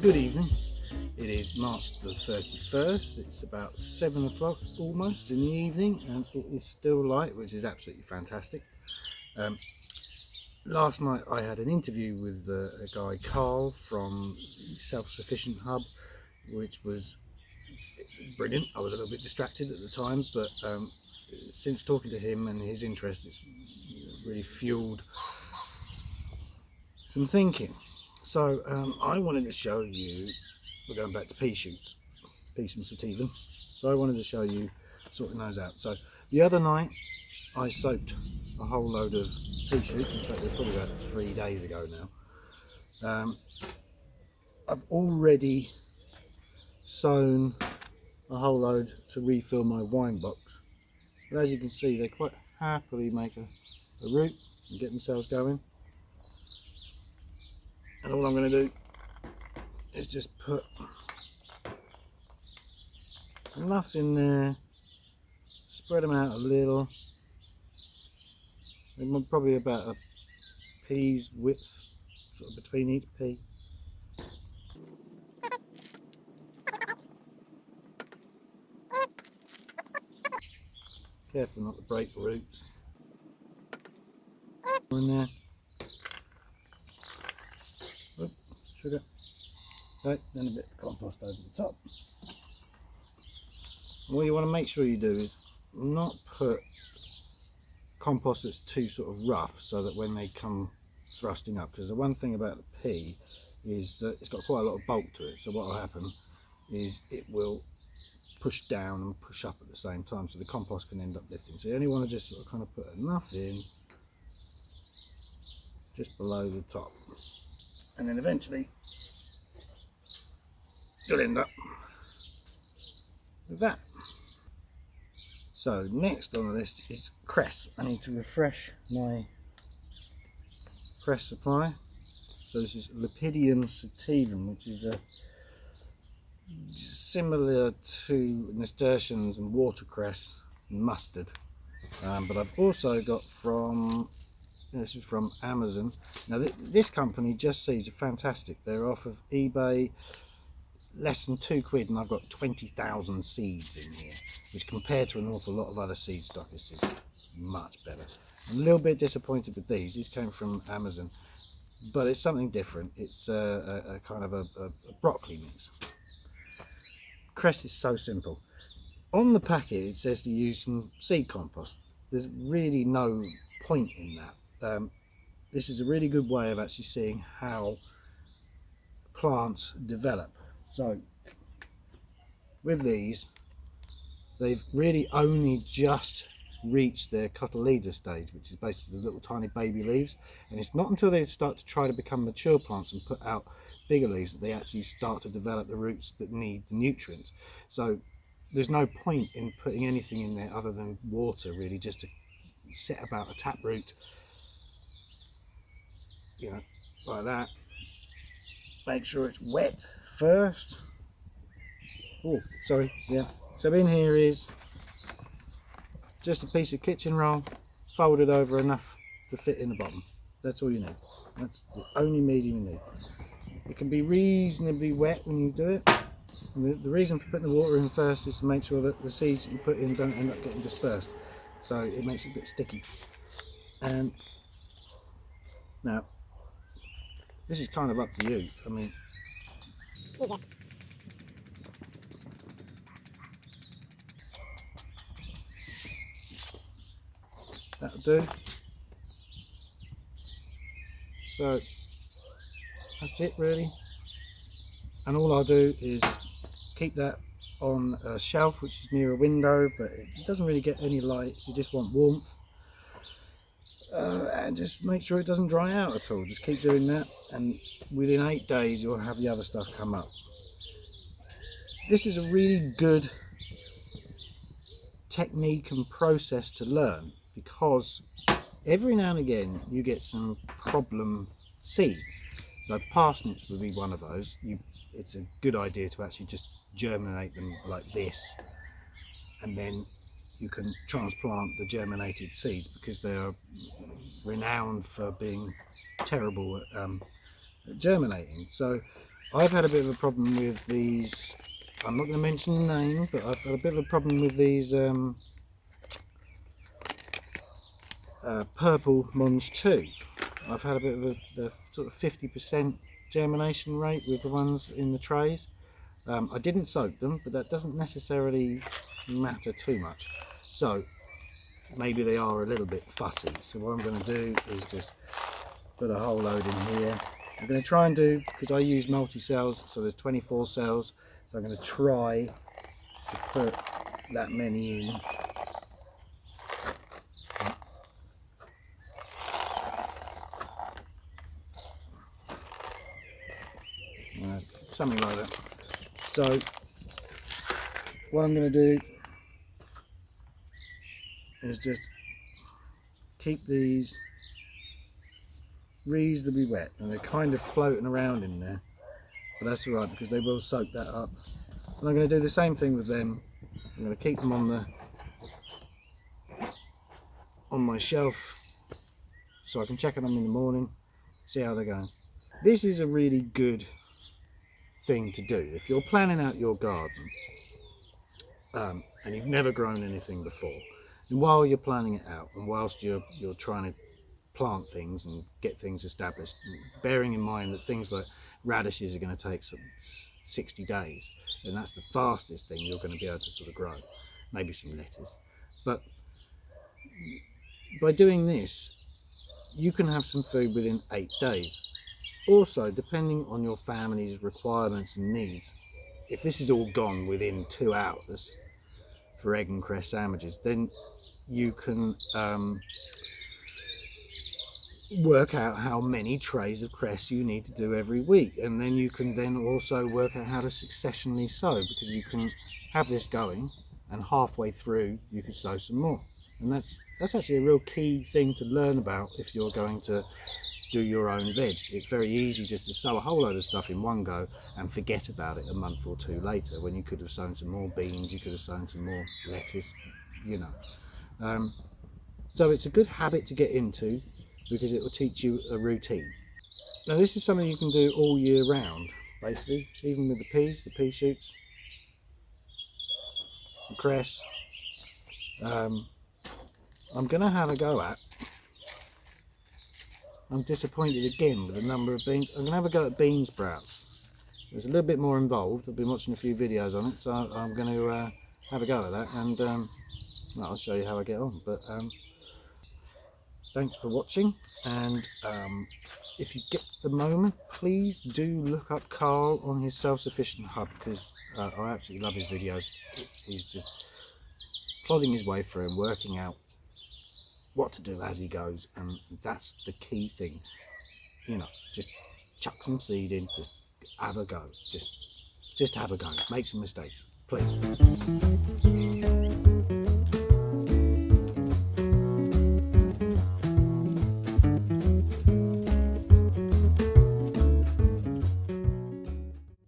Good evening. It is March the 31st. It's about 7 o'clock almost in the evening, and it is still light, which is absolutely fantastic. Last night I had an interview with a guy, Carl, from Self-Sufficient Hub, which was brilliant. I was a little bit distracted at the time, but since talking to him and his interest, it's really fueled some thinking. So I wanted to show you, we're going back to pea shoots, peas and sativum. So I wanted to show you sorting those out. So the other night I soaked a whole load of pea shoots. In fact, it was probably about 3 days ago now. I've already sown a whole load to refill my wine box. But as you can see, they quite happily make a root and get themselves going. And all I'm going to do is just put enough in there, spread them out a little. They're probably about a pea's width, sort of between each pea. Careful not to break the roots. In there. Oop, sugar. Right, then a bit of compost over the top. And what you want to make sure you do is not put compost that's too sort of rough, so that when they come thrusting up, because the one thing about the pea is that it's got quite a lot of bulk to it, so what will happen is it will push down and push up at the same time, so the compost can end up lifting. So you only want to just sort of kind of put enough in just below the top, and then eventually you'll end up with that. So next on the list is cress. I need to refresh my cress supply. So this is Lepidium sativum, which is similar to nasturtiums and watercress and mustard. But I've also got this is from Amazon. Now this company, Just Seeds, are fantastic. They're off of eBay, less than £2, and I've got 20,000 seeds in here, which compared to an awful lot of other seed stockists is much better. I'm a little bit disappointed with these. These came from Amazon, but it's something different. It's a kind of a broccoli mix. Crest is so simple. On the packet it says to use some seed compost. There's really no point in that. This is a really good way of actually seeing how plants develop. So with these, they've really only just reached their cotyledon stage, which is basically the little tiny baby leaves, and it's not until they start to try to become mature plants and put out bigger leaves that they actually start to develop the roots that need the nutrients. So there's no point in putting anything in there other than water, really, just to set about a tap root, you know, like that. Make sure it's wet first. Oh, sorry, yeah. So in here is just a piece of kitchen roll folded over enough to fit in the bottom. That's all you need. That's the only medium you need. It can be reasonably wet when you do it. And the reason for putting the water in first is to make sure that the seeds that you put in don't end up getting dispersed. So it makes it a bit sticky. And now, this is kind of up to you. I mean, that'll do. So that's it really. And all I'll do is keep that on a shelf which is near a window, but it doesn't really get any light. You just want warmth. And just make sure it doesn't dry out at all. Just keep doing that, and within 8 days you'll have the other stuff come up. This is a really good technique and process to learn, because every now and again you get some problem seeds. So parsnips would be one of those. It's a good idea to actually just germinate them like this, and then you can transplant the germinated seeds, because they are renowned for being terrible at germinating. So I've had a bit of a problem with these. I'm not going to mention the name, but I've had a bit of a problem with these purple Monge 2. I've had a bit of a sort of 50% germination rate with the ones in the trays. I didn't soak them, but that doesn't necessarily matter too much. So maybe they are a little bit fussy. So what I'm going to do is just put a whole load in here. I'm going to try and do, because I use multi-cells, so there's 24 cells, so I'm going to try to put that many in. Something like that. So what I'm going to do is just keep these reasonably wet, and they're kind of floating around in there, but that's all right because they will soak that up. And I'm going to do the same thing with them. I'm going to keep them on my shelf so I can check on them in the morning, see how they're going. This is a really good thing to do if you're planning out your garden and you've never grown anything before. And while you're planning it out, and whilst you're trying to plant things and get things established, bearing in mind that things like radishes are going to take some 60 days, and that's the fastest thing you're going to be able to sort of grow. Maybe some lettuce, but by doing this you can have some food within 8 days. Also, depending on your family's requirements and needs, if this is all gone within 2 hours for egg and cress sandwiches, then you can work out how many trays of cress you need to do every week, and then you can then also work out how to successionally sow, because you can have this going and halfway through you can sow some more. And that's actually a real key thing to learn about if you're going to do your own veg. It's very easy just to sow a whole load of stuff in one go and forget about it a month or two later, when you could have sown some more beans, you could have sown some more lettuce, you know. So it's a good habit to get into, because it will teach you a routine. Now this is something you can do all year round, basically, even with the pea shoots, the cress. I'm going to have a go at, I'm disappointed again with the number of beans. I'm going to have a go at bean sprouts. There's a little bit more involved. I've been watching a few videos on it, so I'm going to have a go at that, and well, I'll show you how I get on. But thanks for watching, and if you get the moment, please do look up Carl on his Self-Sufficient Hub, because I absolutely love his videos. He's just plodding his way through and working out what to do as he goes, and that's the key thing. You know, just chuck some seed in, just have a go, just have a go, make some mistakes, please.